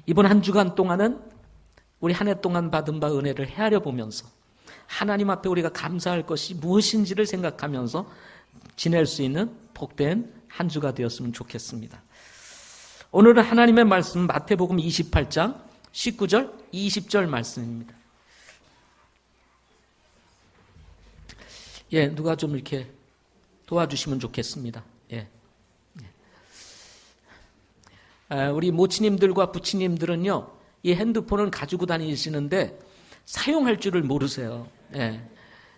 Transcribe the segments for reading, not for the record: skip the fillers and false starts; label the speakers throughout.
Speaker 1: 이번 한 주간 동안은 우리 한 해 동안 받은 바 은혜를 헤아려 보면서 하나님 앞에 우리가 감사할 것이 무엇인지를 생각하면서 지낼 수 있는 복된 한 주가 되었으면 좋겠습니다. 오늘은 하나님의 말씀 마태복음 28장 19절 20절 말씀입니다. 예, 누가 좀 이렇게 도와주시면 좋겠습니다. 예. 우리 모치님들과 부치님들은요, 이 핸드폰을 가지고 다니시는데 사용할 줄을 모르세요. 예.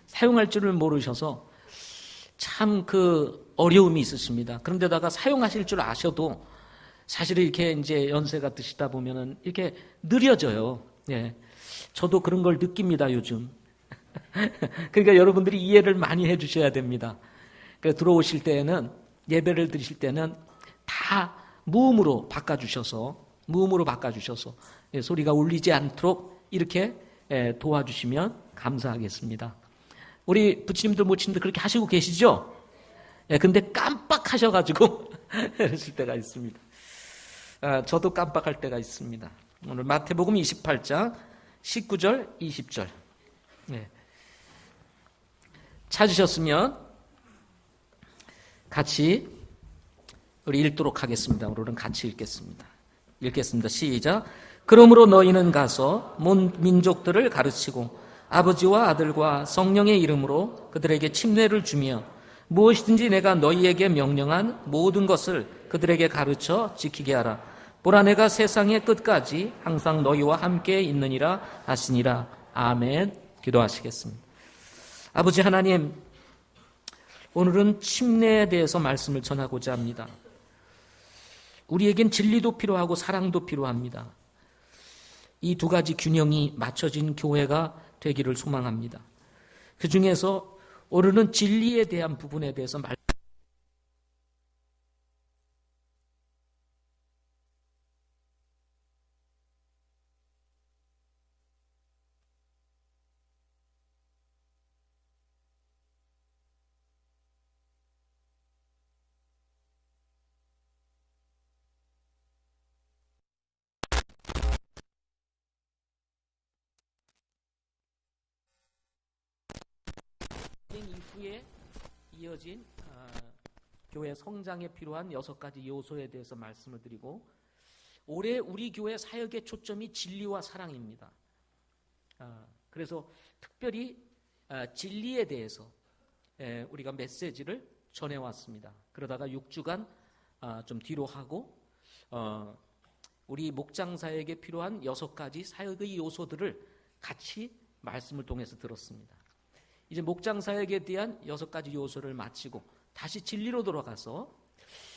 Speaker 1: 사용할 줄을 모르셔서 참 어려움이 있으십니다. 그런데다가 사용하실 줄 아셔도 사실 이렇게 이제 연세가 드시다 보면은 이렇게 느려져요. 예. 저도 그런 걸 느낍니다, 요즘. 그러니까 여러분들이 이해를 많이 해 주셔야 됩니다. 그래서 들어오실 때에는, 예배를 드리실 때는 다 무음으로 바꿔주셔서 소리가 울리지 않도록 이렇게 도와주시면 감사하겠습니다. 우리 부치님들 모치님들 그렇게 하시고 계시죠? 근데 깜빡하셔가지고 이러실 때가 있습니다. 저도 깜빡할 때가 있습니다. 오늘 마태복음 28장 19절 20절 찾으셨으면 같이 우리 읽도록 하겠습니다. 오늘은 같이 읽겠습니다. 시작. 그러므로 너희는 가서 온 민족들을 가르치고 아버지와 아들과 성령의 이름으로 그들에게 침례를 주며 무엇이든지 내가 너희에게 명령한 모든 것을 그들에게 가르쳐 지키게 하라. 보라, 내가 세상의 끝까지 항상 너희와 함께 있느니라 하시니라. 아멘. 기도하시겠습니다. 아버지 하나님, 오늘은 침례에 대해서 말씀을 전하고자 합니다. 우리에겐 진리도 필요하고 사랑도 필요합니다. 이 두 가지 균형이 맞춰진 교회가 되기를 소망합니다. 그 중에서 오늘은 진리에 대한 부분에 대해서 이후에 이어진 교회 성장에 필요한 6가지 요소에 대해서 말씀을 드리고, 올해 우리 교회 사역의 초점이 진리와 사랑입니다. 그래서 특별히 진리에 대해서 우리가 메시지를 전해왔습니다. 그러다가 6주간 좀 뒤로 하고 우리 목장 사역에 필요한 6가지 사역의 요소들을 같이 말씀을 통해서 들었습니다. 이제 목장 사역에 대한 6가지 요소를 마치고 다시 진리로 돌아가서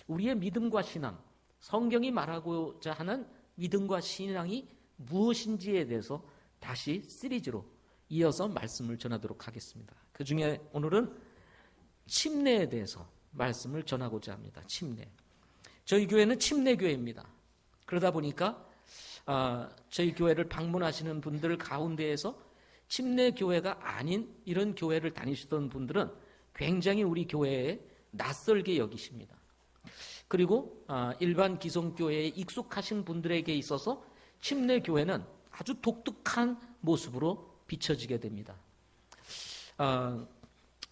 Speaker 1: 우리의 믿음과 신앙, 성경이 말하고자 하는 믿음과 신앙이 무엇인지에 대해서 다시 시리즈로 이어서 말씀을 전하도록 하겠습니다. 그 중에 오늘은 침례에 대해서 말씀을 전하고자 합니다. 침례. 저희 교회는 침례교회입니다. 그러다 보니까 저희 교회를 방문하시는 분들 가운데에서 침례교회가 아닌 이런 교회를 다니시던 분들은 굉장히 우리 교회에 낯설게 여기십니다. 그리고 일반 기성교회에 익숙하신 분들에게 있어서 침례교회는 아주 독특한 모습으로 비춰지게 됩니다.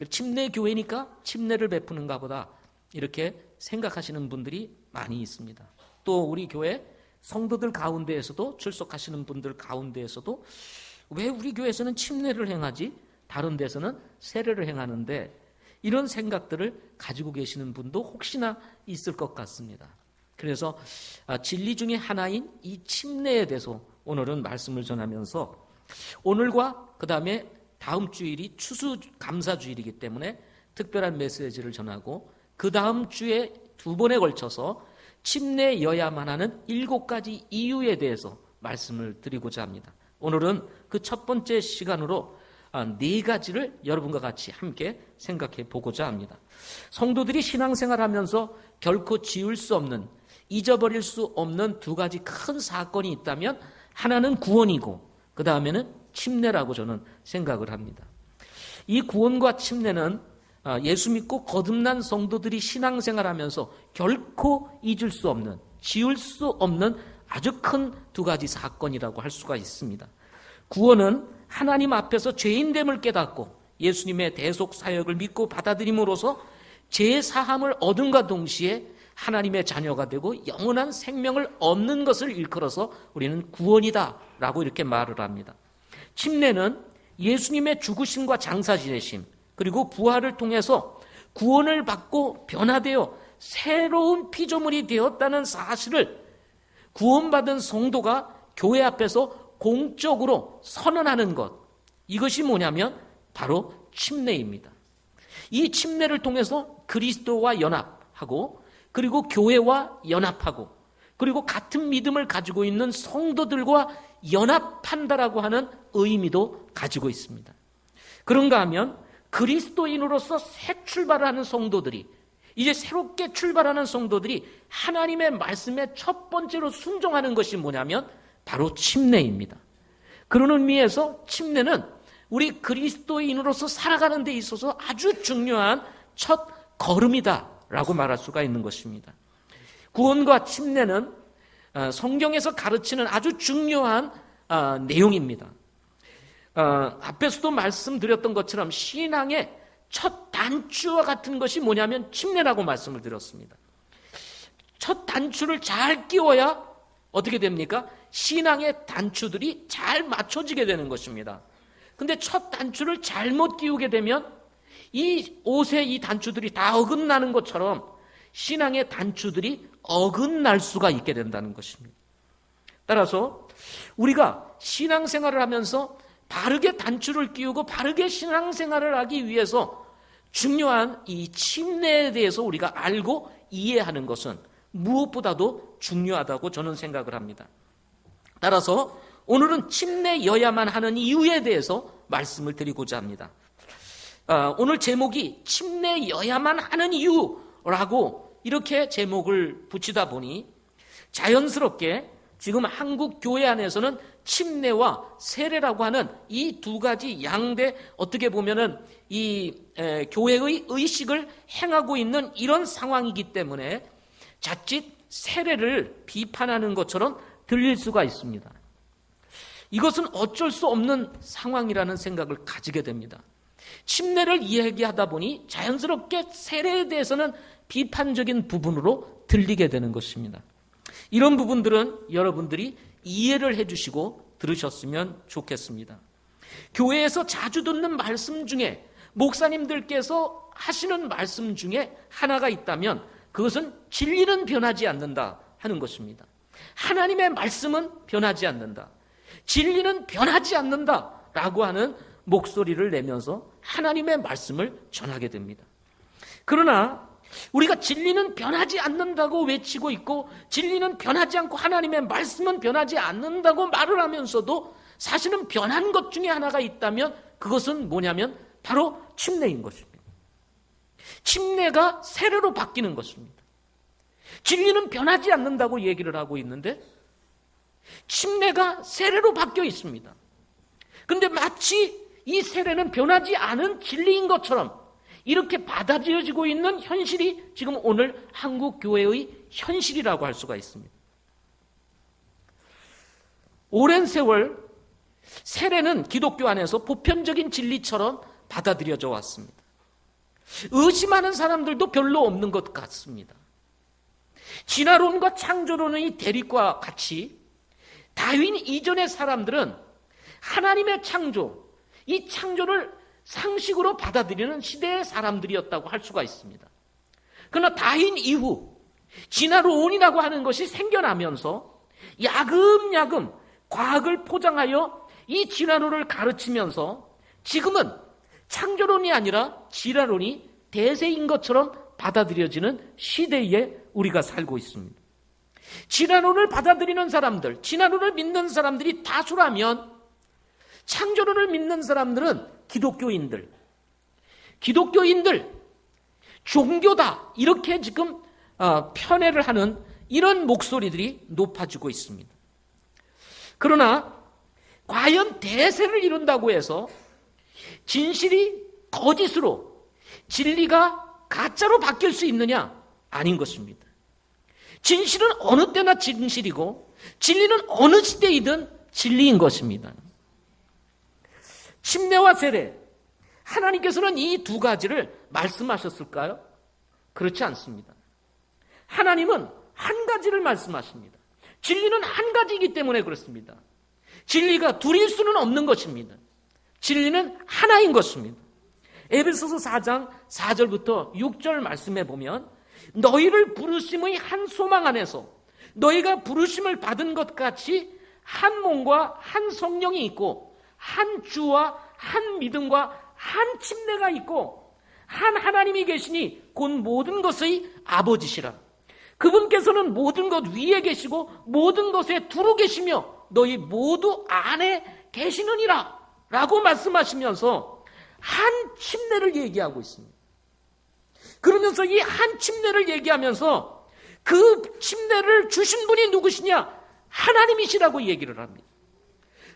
Speaker 1: 침례교회니까 침례를 베푸는가 보다 이렇게 생각하시는 분들이 많이 있습니다. 또 우리 교회 성도들 가운데에서도, 출석하시는 분들 가운데에서도 왜 우리 교회에서는 침례를 행하지? 다른 데서는 세례를 행하는데, 이런 생각들을 가지고 계시는 분도 혹시나 있을 것 같습니다. 그래서 진리 중에 하나인 이 침례에 대해서 오늘은 말씀을 전하면서, 오늘과 그 다음에 다음 주일이 추수감사주일이기 때문에 특별한 메시지를 전하고, 그 다음 주에 2번에 걸쳐서 침례여야만 하는 7가지 이유에 대해서 말씀을 드리고자 합니다. 오늘은 그 첫 번째 시간으로 4가지를 여러분과 같이 함께 생각해 보고자 합니다. 성도들이 신앙생활하면서 결코 지울 수 없는, 잊어버릴 수 없는 2가지 큰 사건이 있다면, 하나는 구원이고 그 다음에는 침례라고 저는 생각을 합니다. 이 구원과 침례는 예수 믿고 거듭난 성도들이 신앙생활하면서 결코 잊을 수 없는, 지울 수 없는 아주 큰 두 가지 사건이라고 할 수가 있습니다. 구원은 하나님 앞에서 죄인됨을 깨닫고 예수님의 대속 사역을 믿고 받아들임으로써 죄 사함을 얻음과 동시에 하나님의 자녀가 되고 영원한 생명을 얻는 것을 일컬어서 우리는 구원이다라고 이렇게 말을 합니다. 침례는 예수님의 죽으심과 장사 지내심 그리고 부활을 통해서 구원을 받고 변화되어 새로운 피조물이 되었다는 사실을 구원받은 성도가 교회 앞에서 공적으로 선언하는 것, 이것이 뭐냐면 바로 침례입니다. 이 침례를 통해서 그리스도와 연합하고 그리고 교회와 연합하고 그리고 같은 믿음을 가지고 있는 성도들과 연합한다라고 하는 의미도 가지고 있습니다. 그런가 하면 그리스도인으로서 새 출발을 하는 성도들이, 이제 새롭게 출발하는 성도들이 하나님의 말씀에 첫 번째로 순종하는 것이 뭐냐면 바로 침례입니다. 그런 의미에서 침례는 우리 그리스도인으로서 살아가는 데 있어서 아주 중요한 첫 걸음이다라고 말할 수가 있는 것입니다. 구원과 침례는 성경에서 가르치는 아주 중요한 내용입니다. 앞에서도 말씀드렸던 것처럼 신앙의 첫 단추와 같은 것이 뭐냐면 침례라고 말씀을 드렸습니다. 첫 단추를 잘 끼워야 어떻게 됩니까? 신앙의 단추들이 잘 맞춰지게 되는 것입니다. 근데 첫 단추를 잘못 끼우게 되면 이 옷에 이 단추들이 다 어긋나는 것처럼 신앙의 단추들이 어긋날 수가 있게 된다는 것입니다. 따라서 우리가 신앙생활을 하면서 바르게 단추를 끼우고 바르게 신앙생활을 하기 위해서 중요한 이 침례에 대해서 우리가 알고 이해하는 것은 무엇보다도 중요하다고 저는 생각을 합니다. 따라서 오늘은 침례여야만 하는 이유에 대해서 말씀을 드리고자 합니다. 오늘 제목이 침례여야만 하는 이유라고 이렇게 제목을 붙이다 보니 자연스럽게 지금 한국 교회 안에서는 침례와 세례라고 하는 이 두 가지 양대, 어떻게 보면은 이 교회의 의식을 행하고 있는 이런 상황이기 때문에 자칫 세례를 비판하는 것처럼 들릴 수가 있습니다. 이것은 어쩔 수 없는 상황이라는 생각을 가지게 됩니다. 침례를 이야기하다 보니 자연스럽게 세례에 대해서는 비판적인 부분으로 들리게 되는 것입니다. 이런 부분들은 여러분들이 이해를 해주시고 들으셨으면 좋겠습니다. 교회에서 자주 듣는 말씀 중에 목사님들께서 하시는 말씀 중에 하나가 있다면 그것은 진리는 변하지 않는다 하는 것입니다. 하나님의 말씀은 변하지 않는다. 진리는 변하지 않는다라고 하는 목소리를 내면서 하나님의 말씀을 전하게 됩니다. 그러나 우리가 진리는 변하지 않는다고 외치고 있고 진리는 변하지 않고 하나님의 말씀은 변하지 않는다고 말을 하면서도 사실은 변한 것 중에 하나가 있다면 그것은 뭐냐면 바로 침례인 것입니다. 침례가 세례로 바뀌는 것입니다. 진리는 변하지 않는다고 얘기를 하고 있는데 침례가 세례로 바뀌어 있습니다. 그런데 마치 이 세례는 변하지 않은 진리인 것처럼 이렇게 받아들여지고 있는 현실이 지금 오늘 한국 교회의 현실이라고 할 수가 있습니다. 오랜 세월 세례는 기독교 안에서 보편적인 진리처럼 받아들여져 왔습니다. 의심하는 사람들도 별로 없는 것 같습니다. 진화론과 창조론의 대립과 같이 다윈 이전의 사람들은 하나님의 창조, 이 창조를 상식으로 받아들이는 시대의 사람들이었다고 할 수가 있습니다. 그러나 다윈 이후 진화론이라고 하는 것이 생겨나면서 야금야금 과학을 포장하여 이 진화론을 가르치면서 지금은 창조론이 아니라 진화론이 대세인 것처럼 받아들여지는 시대에 우리가 살고 있습니다. 진화론을 받아들이는 사람들, 진화론을 믿는 사람들이 다수라면 창조론을 믿는 사람들은 기독교인들, 종교다 이렇게 지금 편애를 하는 이런 목소리들이 높아지고 있습니다. 그러나 과연 대세를 이룬다고 해서 진실이 거짓으로, 진리가 가짜로 바뀔 수 있느냐? 아닌 것입니다. 진실은 어느 때나 진실이고 진리는 어느 시대이든 진리인 것입니다. 침례와 세례, 하나님께서는 이 두 가지를 말씀하셨을까요? 그렇지 않습니다. 하나님은 한 가지를 말씀하십니다. 진리는 한 가지이기 때문에 그렇습니다. 진리가 둘일 수는 없는 것입니다. 진리는 하나인 것입니다. 에베소서 4장 4절부터 6절 말씀에 보면 너희를 부르심의 한 소망 안에서 너희가 부르심을 받은 것 같이 한 몸과 한 성령이 있고 한 주와 한 믿음과 한 침례가 있고 한 하나님이 계시니 곧 모든 것의 아버지시라. 그분께서는 모든 것 위에 계시고 모든 것에 두루 계시며 너희 모두 안에 계시느니라 라고 말씀하시면서 한 침례를 얘기하고 있습니다. 그러면서 이 한 침례를 얘기하면서 그 침례를 주신 분이 누구시냐? 하나님이시라고 얘기를 합니다.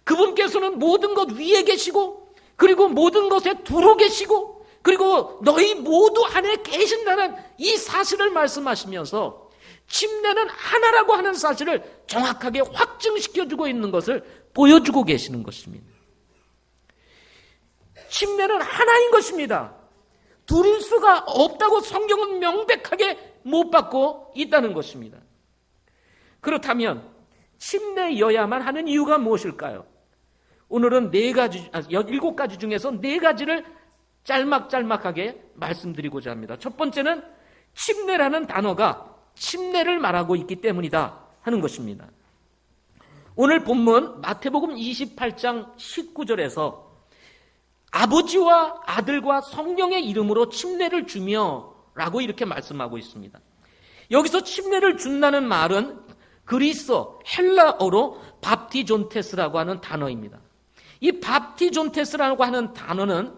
Speaker 1: 그분께서는 모든 것 위에 계시고 그리고 모든 것에 두루 계시고 그리고 너희 모두 안에 계신다는 이 사실을 말씀하시면서 침례는 하나라고 하는 사실을 정확하게 확증시켜주고 있는 것을 보여주고 계시는 것입니다. 침례는 하나인 것입니다. 둘일 수가 없다고 성경은 명백하게 못 받고 있다는 것입니다. 그렇다면 침례여야만 하는 이유가 무엇일까요? 오늘은 7가지 중에서 4가지를 짤막짤막하게 말씀드리고자 합니다. 첫 번째는 침례라는 단어가 침례를 말하고 있기 때문이다 하는 것입니다. 오늘 본문 마태복음 28장 19절에서 아버지와 아들과 성령의 이름으로 침례를 주며 라고 이렇게 말씀하고 있습니다. 여기서 침례를 준다는 말은 그리스어 헬라어로 밥티존테스라고 하는 단어입니다. 이 밥티존테스라고 하는 단어는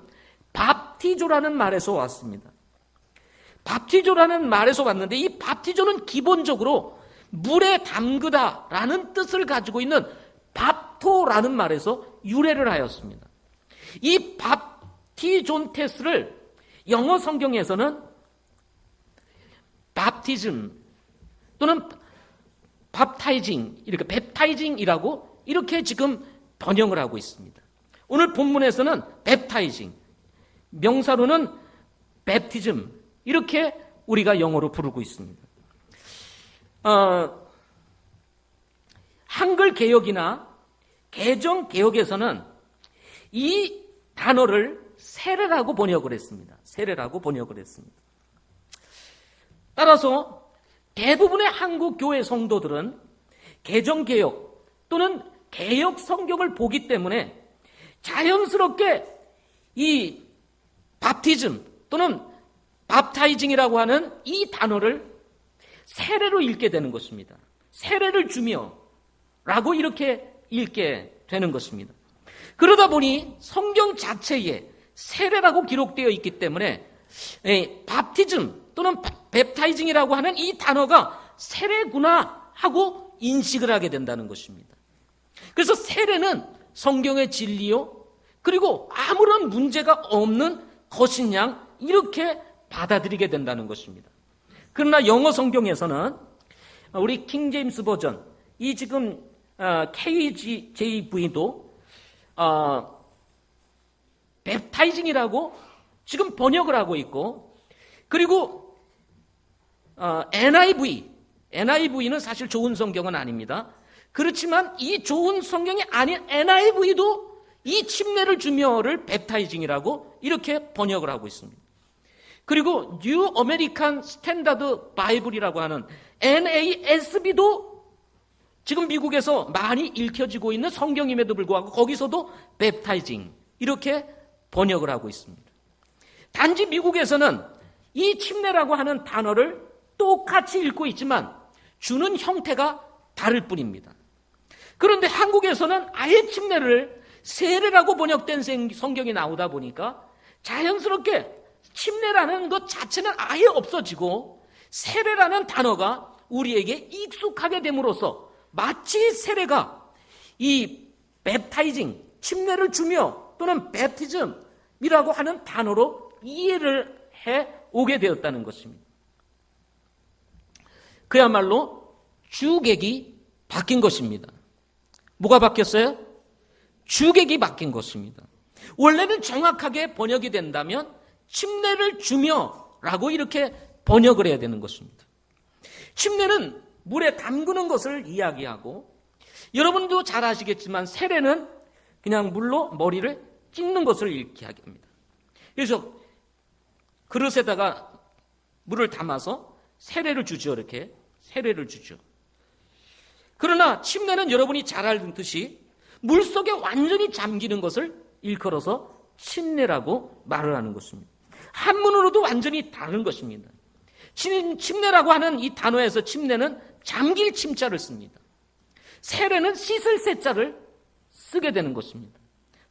Speaker 1: 밥티조라는 말에서 왔습니다. 밥티조라는 말에서 왔는데 이 밥티조는 기본적으로 물에 담그다라는 뜻을 가지고 있는 밥토라는 말에서 유래를 하였습니다. 이 밥티존테스를 영어 성경에서는 밥티즘 또는 밥타이징, 이렇게 베프타이징이라고 이렇게 지금 번역을 하고 있습니다. 오늘 본문에서는 베프타이징, 명사로는 베프티즘 이렇게 우리가 영어로 부르고 있습니다. 한글 개역이나 개정 개역에서는 이 단어를 세례라고 번역을 했습니다. 세례라고 번역을 했습니다. 따라서 대부분의 한국 교회 성도들은 개정 개역 또는 개역 성경을 보기 때문에 자연스럽게 이 밥티즘 또는 밥타이징이라고 하는 이 단어를 세례로 읽게 되는 것입니다. 세례를 주며 라고 이렇게 읽게 되는 것입니다. 그러다 보니 성경 자체에 세례라고 기록되어 있기 때문에 밥티즘 또는 베프타이징이라고 하는 이 단어가 세례구나 하고 인식을 하게 된다는 것입니다. 그래서 세례는 성경의 진리요 그리고 아무런 문제가 없는 것인 양 이렇게 받아들이게 된다는 것입니다. 그러나 영어 성경에서는 우리 킹 제임스 버전 이 지금 KJV도 베프타이징이라고 지금 번역을 하고 있고 그리고 NIV는 사실 좋은 성경은 아닙니다. 그렇지만 이 좋은 성경이 아닌 NIV도 이 침례를 주며를 베프타이징이라고 이렇게 번역을 하고 있습니다. 그리고 뉴 아메리칸 스탠다드 바이블이라고 하는 NASB도 지금 미국에서 많이 읽혀지고 있는 성경임에도 불구하고 거기서도 베프타이징 이렇게 번역을 하고 있습니다. 단지 미국에서는 이 침례라고 하는 단어를 똑같이 읽고 있지만 주는 형태가 다를 뿐입니다. 그런데 한국에서는 아예 침례를 세례라고 번역된 성경이 나오다 보니까 자연스럽게 침례라는 것 자체는 아예 없어지고 세례라는 단어가 우리에게 익숙하게 됨으로써 마치 세례가 이 베프타이징, 침례를 주며 또는 베프티즘이라고 하는 단어로 이해를 해 오게 되었다는 것입니다. 그야말로 주객이 바뀐 것입니다. 뭐가 바뀌었어요? 주객이 바뀐 것입니다. 원래는 정확하게 번역이 된다면 침례를 주며 라고 이렇게 번역을 해야 되는 것입니다. 침례는 물에 담그는 것을 이야기하고, 여러분도 잘 아시겠지만 세례는 그냥 물로 머리를 찍는 것을 이야기합니다. 그래서 그릇에다가 물을 담아서 세례를 주죠. 이렇게 세례를 주죠. 그러나 침례는 여러분이 잘 알듯이 물속에 완전히 잠기는 것을 일컬어서 침례라고 말을 하는 것입니다. 한문으로도 완전히 다른 것입니다. 침례라고 하는 이 단어에서 침례는 잠길 침자를 씁니다. 세례는 씻을 세자를 쓰게 되는 것입니다.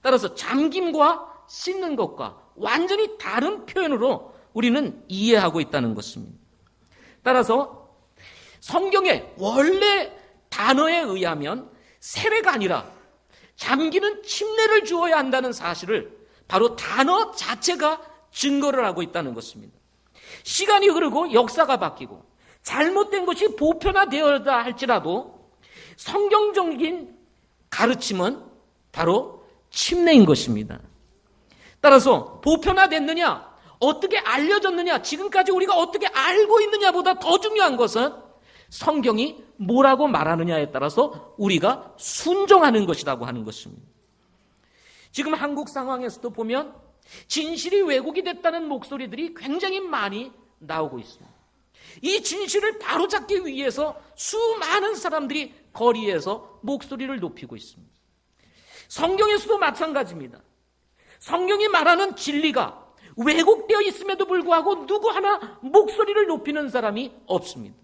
Speaker 1: 따라서 잠김과 씻는 것과 완전히 다른 표현으로 우리는 이해하고 있다는 것입니다. 따라서 성경의 원래 단어에 의하면 세례가 아니라 잠기는 침례를 주어야 한다는 사실을 바로 단어 자체가 증거를 하고 있다는 것입니다. 시간이 흐르고 역사가 바뀌고 잘못된 것이 보편화되었다 할지라도 성경적인 가르침은 바로 침례인 것입니다. 따라서 보편화됐느냐, 어떻게 알려졌느냐, 지금까지 우리가 어떻게 알고 있느냐보다 더 중요한 것은 성경이 뭐라고 말하느냐에 따라서 우리가 순종하는 것이라고 하는 것입니다. 지금 한국 상황에서도 보면 진실이 왜곡이 됐다는 목소리들이 굉장히 많이 나오고 있습니다. 이 진실을 바로잡기 위해서 수많은 사람들이 거리에서 목소리를 높이고 있습니다. 성경에서도 마찬가지입니다. 성경이 말하는 진리가 왜곡되어 있음에도 불구하고 누구 하나 목소리를 높이는 사람이 없습니다.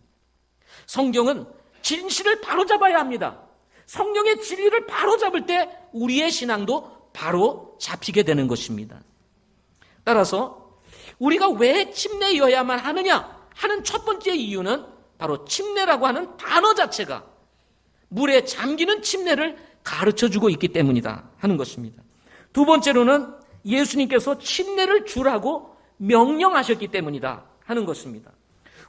Speaker 1: 성경은 진실을 바로잡아야 합니다. 성경의 진리를 바로잡을 때 우리의 신앙도 바로 잡히게 되는 것입니다. 따라서 우리가 왜 침례여야만 하느냐 하는 첫 번째 이유는 바로 침례라고 하는 단어 자체가 물에 잠기는 침례를 가르쳐주고 있기 때문이다 하는 것입니다. 두 번째로는 예수님께서 침례를 주라고 명령하셨기 때문이다 하는 것입니다.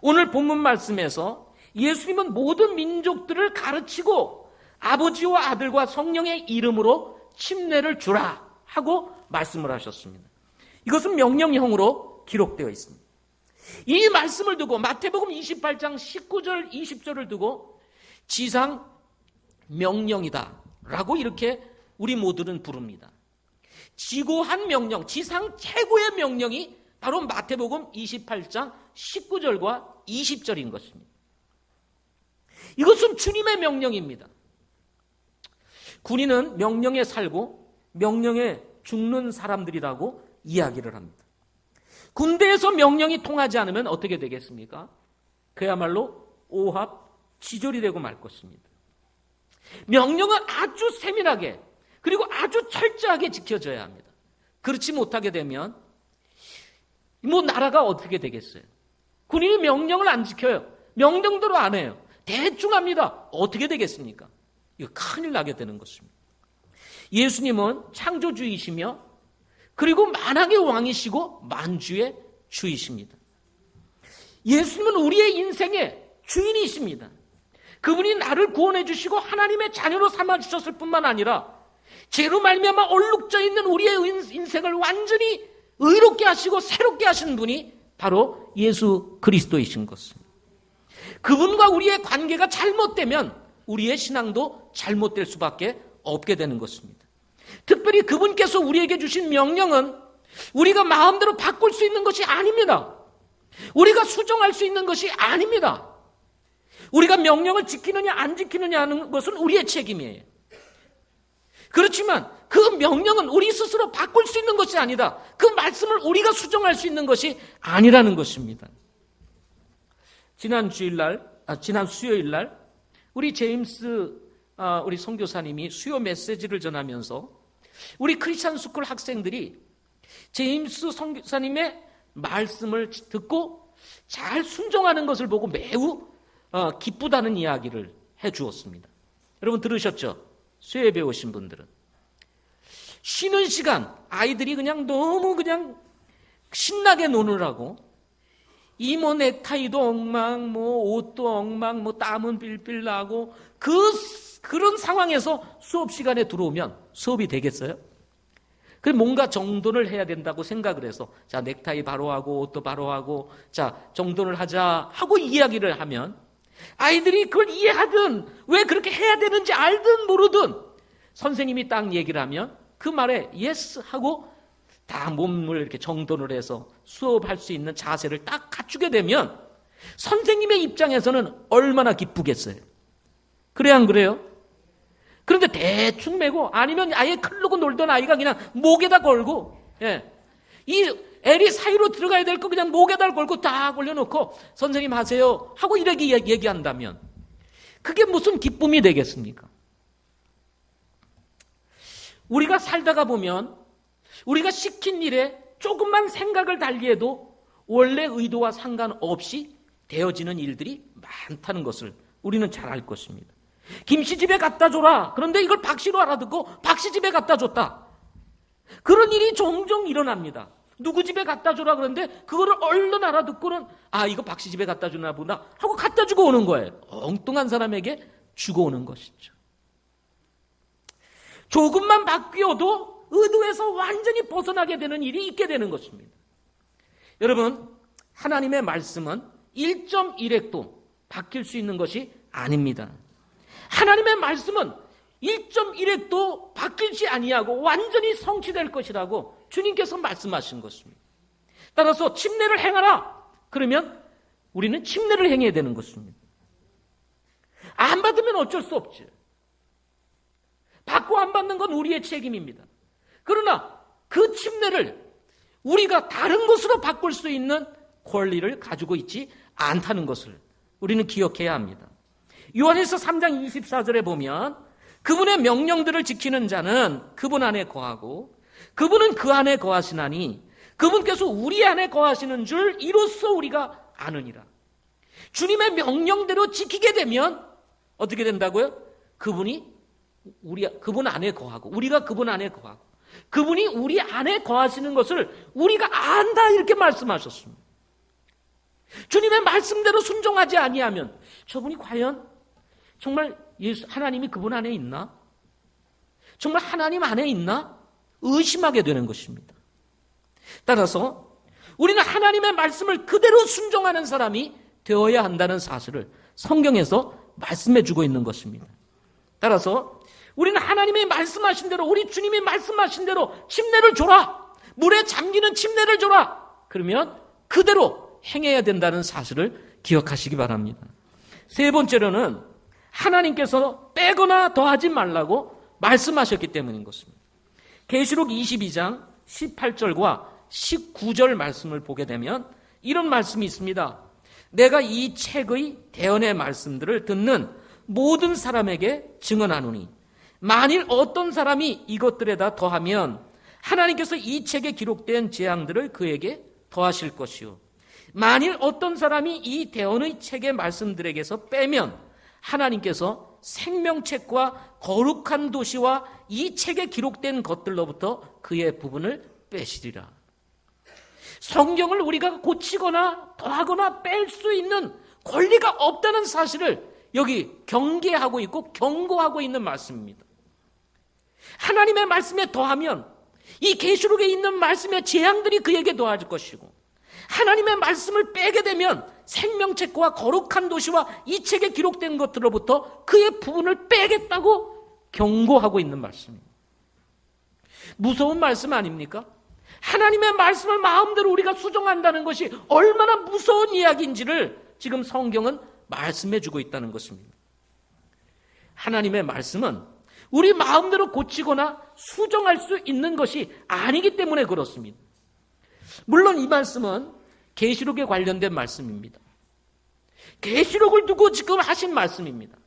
Speaker 1: 오늘 본문 말씀에서 예수님은 모든 민족들을 가르치고 아버지와 아들과 성령의 이름으로 침례를 주라 하고 말씀을 하셨습니다. 이것은 명령형으로 기록되어 있습니다. 이 말씀을 두고 마태복음 28장 19절 20절을 두고 지상 명령이다 라고 이렇게 우리 모두는 부릅니다. 지고한 명령, 지상 최고의 명령이 바로 마태복음 28장 19절과 20절인 것입니다. 이것은 주님의 명령입니다. 군인은 명령에 살고 명령에 죽는 사람들이라고 이야기를 합니다. 군대에서 명령이 통하지 않으면 어떻게 되겠습니까? 그야말로 오합, 지졸이 되고 말 것입니다. 명령은 아주 세밀하게 그리고 아주 철저하게 지켜져야 합니다. 그렇지 못하게 되면 나라가 어떻게 되겠어요? 군인이 명령을 안 지켜요. 명령대로 안 해요. 대충 합니다. 어떻게 되겠습니까? 이거 큰일 나게 되는 것입니다. 예수님은 창조주이시며 그리고 만왕의 왕이시고 만주의 주이십니다. 예수님은 우리의 인생의 주인이십니다. 그분이 나를 구원해 주시고 하나님의 자녀로 삼아 주셨을 뿐만 아니라 죄로 말미암아 얼룩져 있는 우리의 인생을 완전히 의롭게 하시고 새롭게 하신 분이 바로 예수 그리스도이신 것입니다. 그분과 우리의 관계가 잘못되면 우리의 신앙도 잘못될 수밖에 없게 되는 것입니다. 특별히 그분께서 우리에게 주신 명령은 우리가 마음대로 바꿀 수 있는 것이 아닙니다. 우리가 수정할 수 있는 것이 아닙니다. 우리가 명령을 지키느냐 안 지키느냐 하는 것은 우리의 책임이에요. 그렇지만 그 명령은 우리 스스로 바꿀 수 있는 것이 아니다. 그 말씀을 우리가 수정할 수 있는 것이 아니라는 것입니다. 지난 수요일 날 우리 제임스 우리 선교사님이 수요 메시지를 전하면서 우리 크리스찬 스쿨 학생들이 제임스 선교사님의 말씀을 듣고 잘 순종하는 것을 보고 매우 기쁘다는 이야기를 해 주었습니다. 여러분 들으셨죠? 수요예배 오신 분들은 쉬는 시간 아이들이 그냥 너무 그냥 신나게 노느라고 이 뭐 넥타이도 엉망, 뭐 옷도 엉망, 뭐 땀은 빌빌 나고 그런 상황에서 수업 시간에 들어오면 수업이 되겠어요? 그럼 뭔가 정돈을 해야 된다고 생각을 해서 자, 넥타이 바로 하고 옷도 바로 하고 자, 정돈을 하자 하고 이야기를 하면 아이들이 그걸 이해하든 왜 그렇게 해야 되는지 알든 모르든 선생님이 딱 얘기를 하면 그 말에 예스 하고 다 몸을 이렇게 정돈을 해서 수업할 수 있는 자세를 딱 갖추게 되면 선생님의 입장에서는 얼마나 기쁘겠어요. 그래 안 그래요? 그런데 대충 메고 아니면 아예 클르고 놀던 아이가 그냥 목에다 걸고 이 애리 사이로 들어가야 될 거 그냥 목에다 걸고 딱 올려놓고 선생님 하세요 하고 이렇게 얘기한다면 그게 무슨 기쁨이 되겠습니까? 우리가 살다가 보면 우리가 시킨 일에 조금만 생각을 달리해도 원래 의도와 상관없이 되어지는 일들이 많다는 것을 우리는 잘 알 것입니다. 김씨 집에 갖다 줘라. 그런데 이걸 박씨로 알아듣고 박씨 집에 갖다 줬다. 그런 일이 종종 일어납니다. 누구 집에 갖다 줘라 그런데 그거를 얼른 알아듣고는 아 이거 박씨 집에 갖다 주나 보다 하고 갖다 주고 오는 거예요. 엉뚱한 사람에게 주고 오는 것이죠. 조금만 바뀌어도 의도에서 완전히 벗어나게 되는 일이 있게 되는 것입니다. 여러분, 하나님의 말씀은 1.1핵도 바뀔 수 있는 것이 아닙니다. 하나님의 말씀은 1.1핵도 바뀌지 아니하고 완전히 성취될 것이라고 주님께서 말씀하신 것입니다. 따라서 침례를 행하라. 그러면 우리는 침례를 행해야 되는 것입니다. 안 받으면 어쩔 수 없지. 받고 안 받는 건 우리의 책임입니다. 그러나 그 침례를 우리가 다른 것으로 바꿀 수 있는 권리를 가지고 있지 않다는 것을 우리는 기억해야 합니다. 요한일서 3장 24절에 보면 그분의 명령들을 지키는 자는 그분 안에 거하고 그분은 그 안에 거하시나니 그분께서 우리 안에 거하시는 줄 이로써 우리가 아느니라. 주님의 명령대로 지키게 되면 어떻게 된다고요? 그분 안에 거하고 우리가 그분 안에 거하고 그분이 우리 안에 거하시는 것을 우리가 안다 이렇게 말씀하셨습니다. 주님의 말씀대로 순종하지 아니하면 저분이 과연 정말 하나님이 그분 안에 있나? 정말 하나님 안에 있나? 의심하게 되는 것입니다. 따라서 우리는 하나님의 말씀을 그대로 순종하는 사람이 되어야 한다는 사실을 성경에서 말씀해 주고 있는 것입니다. 따라서 우리는 하나님이 말씀하신 대로 우리 주님이 말씀하신 대로 침례를 줘라. 물에 잠기는 침례를 줘라. 그러면 그대로 행해야 된다는 사실을 기억하시기 바랍니다. 세 번째로는 하나님께서 빼거나 더하지 말라고 말씀하셨기 때문인 것입니다. 계시록 22장 18절과 19절 말씀을 보게 되면 이런 말씀이 있습니다. 내가 이 책의 대언의 말씀들을 듣는 모든 사람에게 증언하노니 만일 어떤 사람이 이것들에다 더하면 하나님께서 이 책에 기록된 재앙들을 그에게 더하실 것이요 만일 어떤 사람이 이 대언의 책의 말씀들에게서 빼면 하나님께서 생명책과 거룩한 도시와 이 책에 기록된 것들로부터 그의 부분을 빼시리라. 성경을 우리가 고치거나 더하거나 뺄 수 있는 권리가 없다는 사실을 여기 경계하고 있고 경고하고 있는 말씀입니다. 하나님의 말씀에 더하면 이 계시록에 있는 말씀의 재앙들이 그에게 더할 것이고 하나님의 말씀을 빼게 되면 생명책과 거룩한 도시와 이 책에 기록된 것들로부터 그의 부분을 빼겠다고 경고하고 있는 말씀입니다. 무서운 말씀 아닙니까? 하나님의 말씀을 마음대로 우리가 수정한다는 것이 얼마나 무서운 이야기인지를 지금 성경은 말씀해 주고 있다는 것입니다. 하나님의 말씀은 우리 마음대로 고치거나 수정할 수 있는 것이 아니기 때문에 그렇습니다. 물론 이 말씀은 계시록에 관련된 말씀입니다. 계시록을 두고 지금 하신 말씀입니다.